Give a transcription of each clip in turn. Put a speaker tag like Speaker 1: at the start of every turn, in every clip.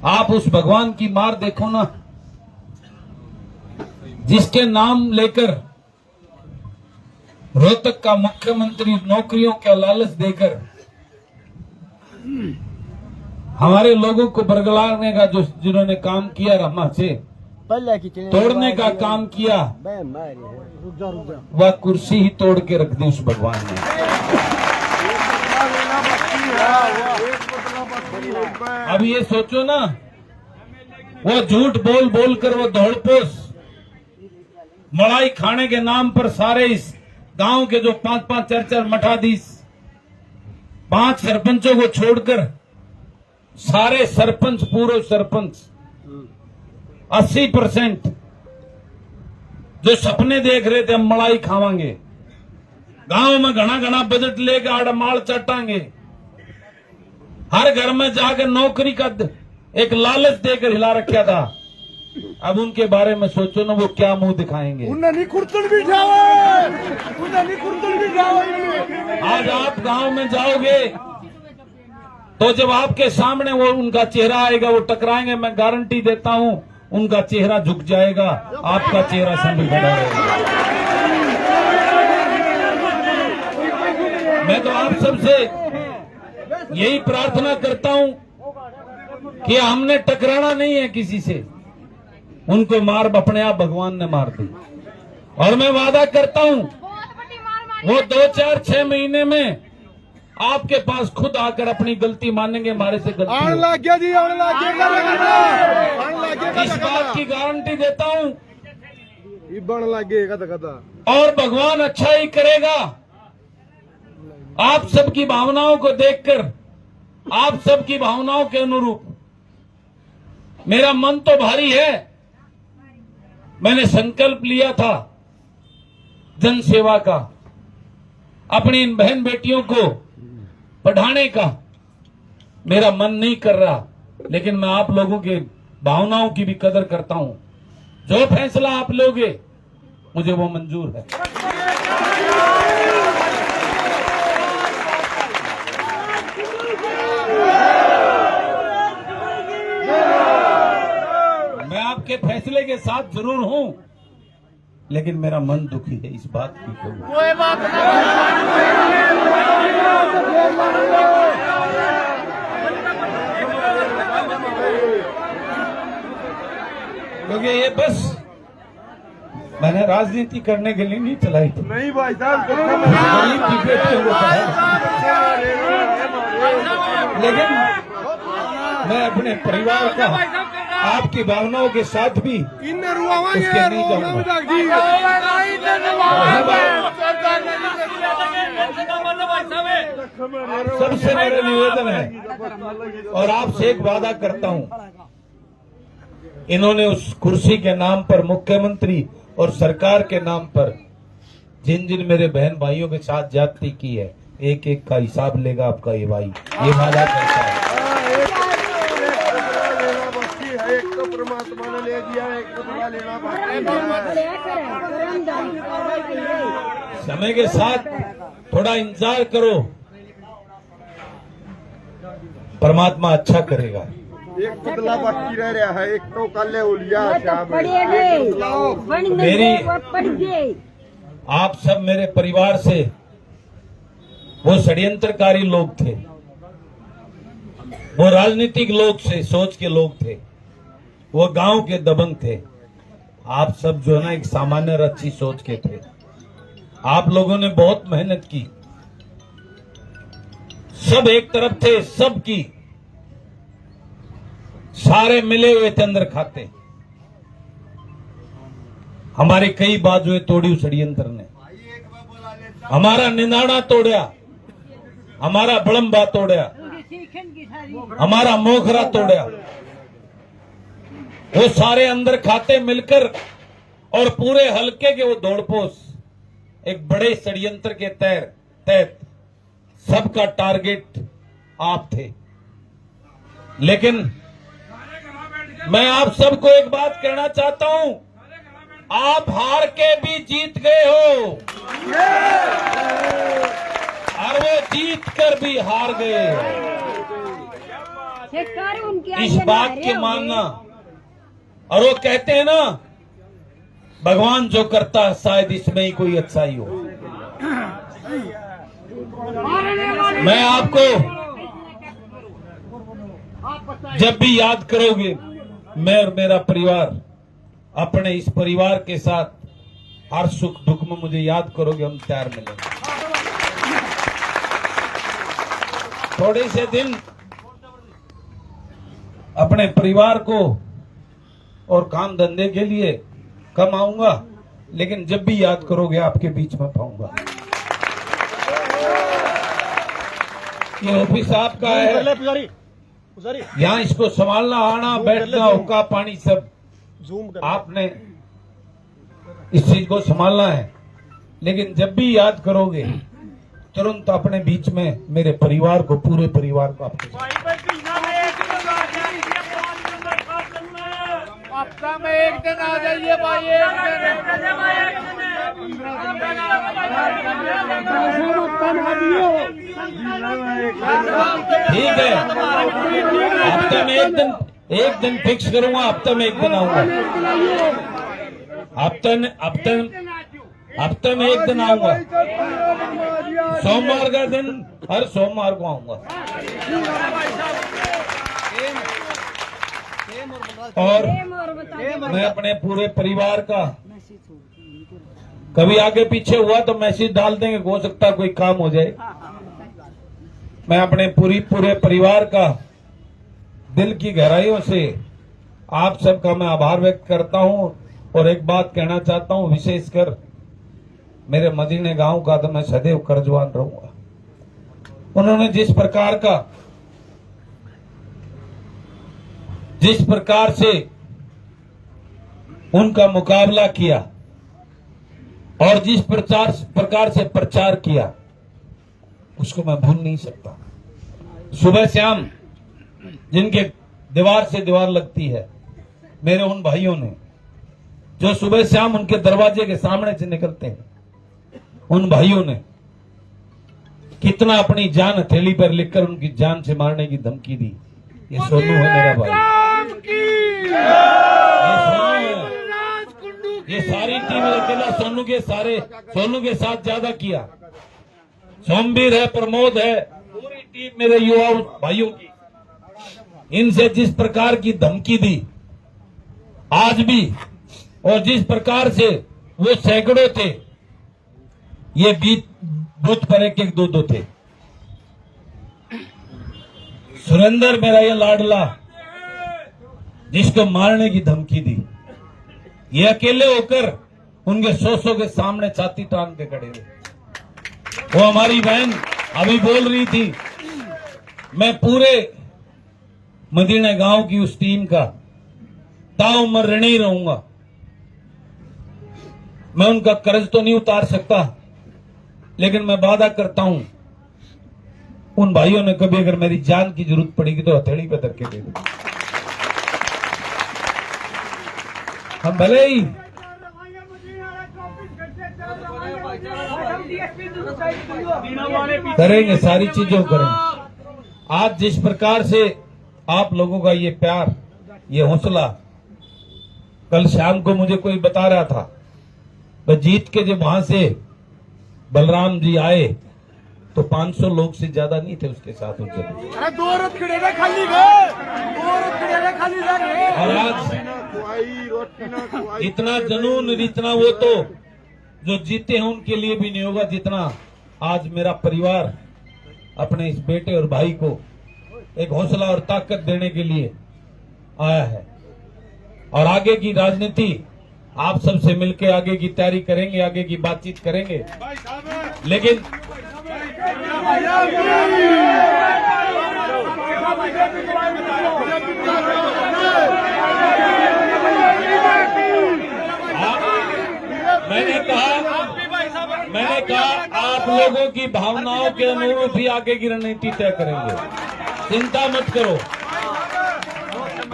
Speaker 1: आप उस भगवान की मार देखो ना, जिसके नाम लेकर रोहतक का मुख्यमंत्री नौकरियों का लालच देकर हमारे लोगों को बरगलाने का जो जिन्होंने काम किया, रमा से तोड़ने का काम किया, वह कुर्सी ही तोड़ के रख दी उस भगवान ने। अब ये सोचो ना, वो झूठ बोल बोल कर वो दौड़पोस मलाई खाने के नाम पर सारे इस गांव के जो 5-5 4-4 मठाधीश 5 सरपंचों को छोड़कर सारे सरपंच, पूर्व सरपंच 80% जो सपने देख रहे थे हम मलाई खावांगे, गांव में घना घना बजट लेकर आड़माल चटांगे, हर घर में जाकर नौकरी का एक लालच देकर हिला रखा था। अब उनके बारे में सोचो ना, वो क्या मुंह दिखाएंगे। आज आप गांव में जाओगे तो जब आपके सामने वो उनका चेहरा आएगा, वो टकराएंगे, मैं गारंटी देता हूं उनका चेहरा झुक जाएगा, आपका चेहरा संभल खड़ा रहेगा। मैं तो आप सबसे यही प्रार्थना करता हूं कि हमने टकराना नहीं है किसी से, उनको मार अपने आप भगवान ने मार दी। और मैं वादा करता हूं वो 2-4-6 महीने में आपके पास खुद आकर अपनी गलती मानेंगे, हमारे से गलती इस बात की गारंटी देता हूं। और भगवान अच्छा ही करेगा। आप सबकी भावनाओं को देखकर, आप सबकी भावनाओं के अनुरूप मेरा मन तो भारी है। मैंने संकल्प लिया था जन सेवा का, अपनी इन बहन बेटियों को पढ़ाने का। मेरा मन नहीं कर रहा, लेकिन मैं आप लोगों के भावनाओं की भी कदर करता हूं। जो फैसला आप लोगे मुझे वो मंजूर है। मैं आपके फैसले के साथ जरूर हूं, लेकिन मेरा मन दुखी है इस बात की। कोई बात क्योंकि ये बस मैंने राजनीति करने के लिए नहीं चलाई थी। नहीं भाई साहब, लेकिन मैं अपने परिवार का आपकी भावनाओं के साथ भी उसके नहीं जाऊंगा। सबसे मेरा निवेदन है और आपसे एक वादा करता हूं, इन्होंने उस कुर्सी के नाम पर, मुख्यमंत्री और सरकार के नाम पर जिन जिन मेरे बहन भाइयों के साथ ज्यादती की है, एक एक का हिसाब लेगा आपका ये भाई, ये वादा करता है। एक तो परमात्मा ने ले दिया, एक तो लेना बाकी है। समय के साथ थोड़ा इंतजार करो, परमात्मा अच्छा करेगा। एक पुतला बाकी रह रहा है, एक तो कल उलिया मेरी आप सब मेरे परिवार से वो षड्यंत्रकारी लोग थे, वो राजनीतिक लोग से सोच के लोग थे, वो गांव के दबंग थे। आप सब जो है ना एक सामान्य अच्छी सोच के थे। आप लोगों ने बहुत मेहनत की, सब एक तरफ थे, सब की सारे मिले हुए थे अंदर खाते। हमारी कई बाजुएं तोड़ी उस षड्यंत्र ने, हमारा निंदाना तोड़ा, हमारा बड़म्बा तोड़ा, हमारा मोखरा तोड़ा। वो सारे अंदर खाते मिलकर और पूरे हलके के वो दौड़पोस एक बड़े षड्यंत्र के तहत सबका टारगेट आप थे। लेकिन मैं आप सबको एक बात कहना चाहता हूं, आप हार के भी जीत गए हो और वो जीत कर भी हार गए। इस बात के मानना। और वो कहते हैं ना, भगवान जो करता है शायद इसमें ही कोई अच्छाई हो। मैं आपको जब भी याद करोगे, मैं और मेरा परिवार अपने इस परिवार के साथ हर सुख दुख में मुझे याद करोगे, हम तैयार मिलेंगे। थोड़े से दिन अपने परिवार को और काम धंधे के लिए कम आऊंगा, लेकिन जब भी याद करोगे आपके बीच में पाऊंगा। ये ऑफिस आपका है, यहाँ इसको संभालना, आना बैठना, हुक्का पानी सब आपने इस चीज को संभालना है। लेकिन जब भी याद करोगे तुरंत अपने बीच में मेरे परिवार को, पूरे परिवार को आपके
Speaker 2: हफ्ता में एक दिन आ जाइए भाई,
Speaker 1: ठीक है। हफ्ते में एक दिन फिक्स करूंगा, हफ्ते में एक दिन आऊंगा, हफ्ते में एक दिन आऊंगा। सोमवार का दिन हर सोमवार को आऊंगा। और मैं अपने पूरे परिवार का, कभी आगे पीछे हुआ तो मैसेज डाल देंगे, हो सकता है कोई काम हो जाए। मैं अपने पूरे परिवार का दिल की गहराइयों से आप सबका मैं आभार व्यक्त करता हूं। और एक बात कहना चाहता हूं, विशेषकर मेरे मदीने गांव का तो मैं सदैव कर्जवान रहूंगा। उन्होंने जिस प्रकार से उनका मुकाबला किया और जिस प्रकार से प्रचार किया, उसको मैं भूल नहीं सकता। सुबह शाम जिनके दीवार से दीवार लगती है, मेरे उन भाइयों ने जो सुबह शाम उनके दरवाजे के सामने से निकलते हैं, उन भाइयों ने कितना अपनी जान हथेली पर लिखकर उनकी जान से मारने की धमकी दी। ये सोनू है मेरा भाई, ये सारी टीम अकेला सोनू के साथ ज्यादा किया। सोमवीर है, प्रमोद है, पूरी टीम मेरे युवा भाइयों की। इनसे जिस प्रकार की धमकी दी आज भी, और जिस प्रकार से वो सैकड़ों थे, ये बूथ पर एक दो थे। सुरेंद्र मेरा ये लाडला, जिसको मारने की धमकी दी, ये अकेले होकर उनके 100 के सामने छाती टांग के खड़े थे। वो हमारी बहन अभी बोल रही थी, मैं पूरे मदीना गांव की उस टीम का ताउम्र ऋणी रहूंगा। मैं उनका कर्ज तो नहीं उतार सकता, लेकिन मैं वादा करता हूं, उन भाइयों ने कभी अगर मेरी जान की जरूरत पड़ेगी तो हथेली पे धक्के दे दूंगा। हम भले ही करेंगे, सारी चीजों करेंगे। आज जिस प्रकार से आप लोगों का ये प्यार, ये हौसला, कल शाम को मुझे कोई बता रहा था, वह जीत के जब वहां से बलराम जी आए तो 500 लोग से ज्यादा नहीं थे उसके साथ। और आज इतना जुनून, इतना वो तो जो जीते हैं उनके लिए भी नहीं होगा, जितना आज मेरा परिवार अपने इस बेटे और भाई को एक हौसला और ताकत देने के लिए आया है। और आगे की राजनीति आप सबसे मिलकर आगे की तैयारी करेंगे, आगे की बातचीत करेंगे। लेकिन मैंने कहा आप लोगों की भावनाओं के अनुरूप ही आगे की रणनीति तय करेंगे। चिंता मत करो,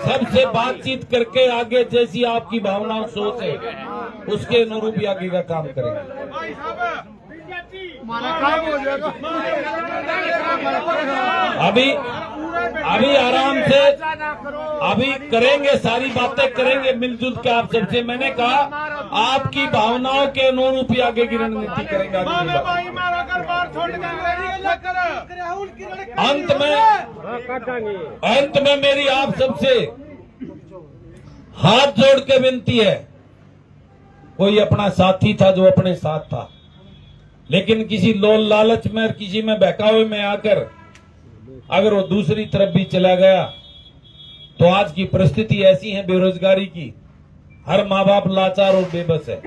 Speaker 1: सबसे बातचीत करके आगे जैसी आपकी भावना सोच है उसके अनुरूप ही आगे का काम करेंगे। अभी आराम से अभी करेंगे, सारी बातें करेंगे मिलजुल के आप सबसे। मैंने कहा आपकी भावनाओं के अनुरूप ही आगे की रणनीति करेंगे। अंत में मेरी आप सबसे हाथ जोड़ के विनती है, कोई अपना साथी था जो अपने साथ था, लेकिन किसी लोल लालच में और किसी में बहकावे में आकर अगर वो दूसरी तरफ भी चला गया तो आज की परिस्थिति ऐसी है बेरोजगारी की, हर माँ बाप लाचार और बेबस है।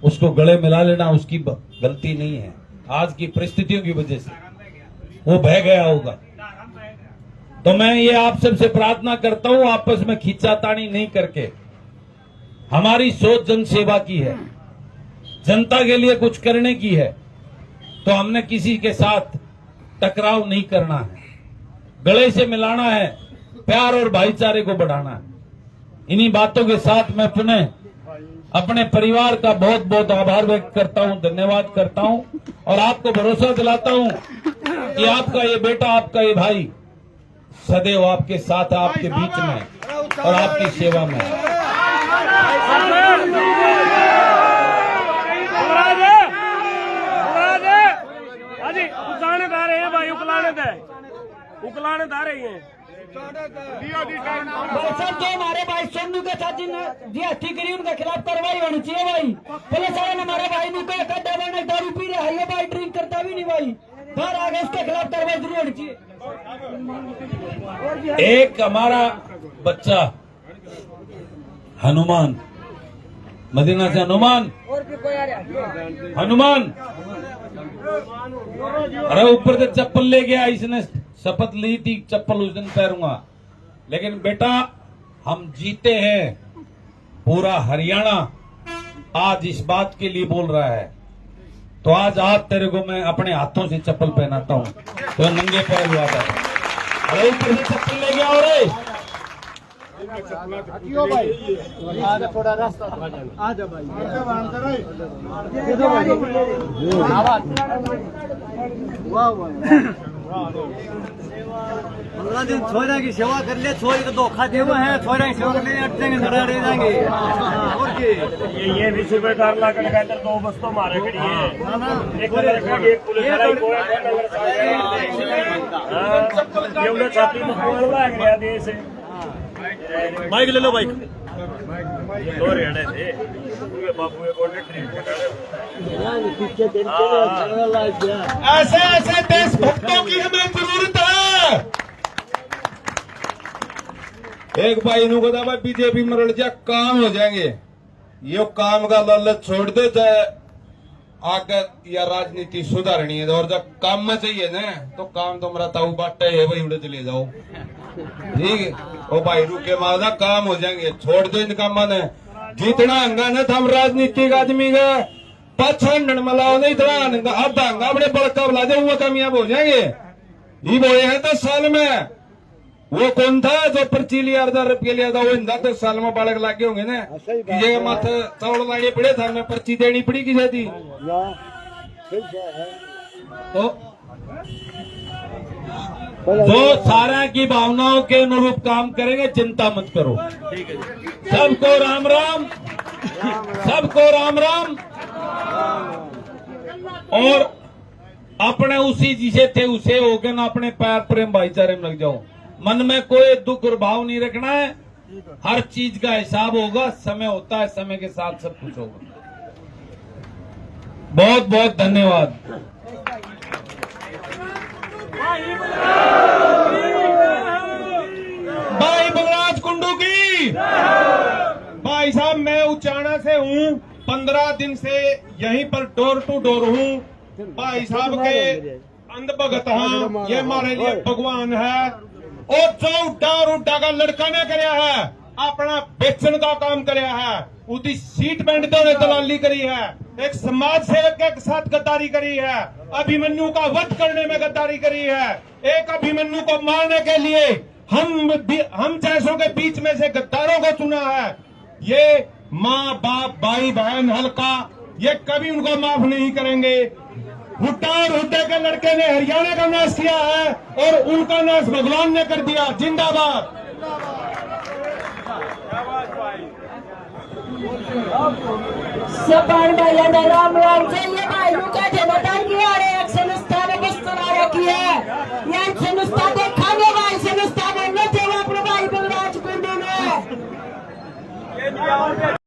Speaker 1: उसको गले मिला लेना उसकी गलती नहीं है, आज की परिस्थितियों की वजह से वो बह गया होगा। तो मैं ये आप सबसे प्रार्थना करता हूं, आपस में खींचातानी नहीं करके, हमारी सोच जन सेवा की है, जनता के लिए कुछ करने की है, तो हमने किसी के साथ टकराव नहीं करना है, गले से मिलाना है, प्यार और भाईचारे को बढ़ाना है। इन्हीं बातों के साथ मैं पुनः अपने परिवार का बहुत बहुत आभार व्यक्त करता हूं, धन्यवाद करता हूं और आपको भरोसा दिलाता हूं कि आपका ये बेटा, आपका ये भाई सदैव आपके साथ, आपके बीच में और आपकी सेवा में।
Speaker 3: उकलाने हैं भाई, उकलाने दा रहे हैं।
Speaker 4: सर जो हमारे भाई सोनू के साथ जिन्हें करी उनके खिलाफ कार्रवाई होनी चाहिए भाई। पुलिस वाले ने हमारे भाई को दारू पी रहा है भाई, ड्रिंक करता भी नहीं भाई, बाहर आ गए, उसके खिलाफ कार्रवाई जरूर होनी चाहिए।
Speaker 1: एक हमारा बच्चा हनुमान, मदीना से हनुमान, अरे ऊपर से चप्पल ले गया, इसने शपथ ली थी चप्पल उस दिन पहनूंगा, लेकिन बेटा हम जीते हैं। पूरा हरियाणा आज इस बात के लिए बोल रहा है, तो आज तेरे को मैं अपने हाथों से चप्पल पहनाता हूँ, तो नंगे पैर हुआ था। अरे ऊपर से चप्पल ले गया और
Speaker 2: थोड़ा रास्ता आ जा भाई। 15 दिन छोरा की सेवा कर ले, छोरी को धोखा दे हुए हैं, छोरा की सेवा कर ले, अट जाएंगे, धड़ा रह जाएंगे। और
Speaker 3: ये भी सूबेदार ला कर अंदर 2 बस तो मारे खड़ी है, एक पुलिस वाला छाती में फोन लग गया देश। बाइक ले लो, बाइक दो रेड़े थे बाबू
Speaker 1: ऐसे ऐसे देशभक्तों की हमें जरूरत है। एक भाई नु कहता भाई बीजेपी में रड़ जा काम हो जाएंगे, ये काम का लालच छोड़ दे, चाहे आगे या राजनीति सुधारनी है, और जब काम में चाहिए ना तो काम तो मेरा ताऊ बाटे है भाई, उड़े चले जाओ, ठीक है। ओ भाई रुके मादा काम हो जाएंगे, छोड़ दो इन कामों ने। जितना हंगा न था राजनीतिक आदमी का पछंड मिलाओ नहीं, इतना आधा हंगा अपने बड़का बुला दे, वो कामयाब हो जाएंगे। ये बोए हैं 10 साल में, वो कौन था जो पर्ची लिया 1000 रुपये लिया था, वो 10 साल में बालक लागे होंगे ना, ये माथे चौड़ लागे पड़े था, मैं पर्ची देनी पड़ी की जाती। तो जो सारा की भावनाओं के अनुरूप काम करेंगे, चिंता मत करो। सबको राम राम, सबको राम राम। और अपने उसी जिसे थे उसे हो गए ना, अपने प्यार प्रेम भाईचारे में लग जाओ, मन में कोई दुख और भाव नहीं रखना है। हर चीज का हिसाब होगा, समय होता है, समय के साथ सब कुछ होगा। बहुत बहुत धन्यवाद। भाई बलराज कुंडू की।
Speaker 5: भाई साहब मैं उचाना से हूँ, 15 दिन से यहीं पर डोर टू डोर हूँ। भाई साहब के अंध भगत हाँ, ये हमारे लिए भगवान है। और जो उड्डा का लड़का ने कराया है, अपना बेचन का काम कराया है, उसकी सीट बैंड ने दलाली करी है, एक समाज सेवक के साथ गद्दारी करी है, अभिमन्यु का वध करने में गद्दारी करी है, एक अभिमन्यु को मारने के लिए हम जैसों के बीच में से गद्दारों को चुना है। ये माँ बाप भाई बहन हल्का, ये कभी उनको माफ नहीं करेंगे। हुड्डा और हुड्डे के लड़के ने हरियाणा का नाश किया है और उनका नाश भगवान ने कर दिया। जिंदाबाद।
Speaker 4: सपान भाई राम राम चाहिए भाई नु का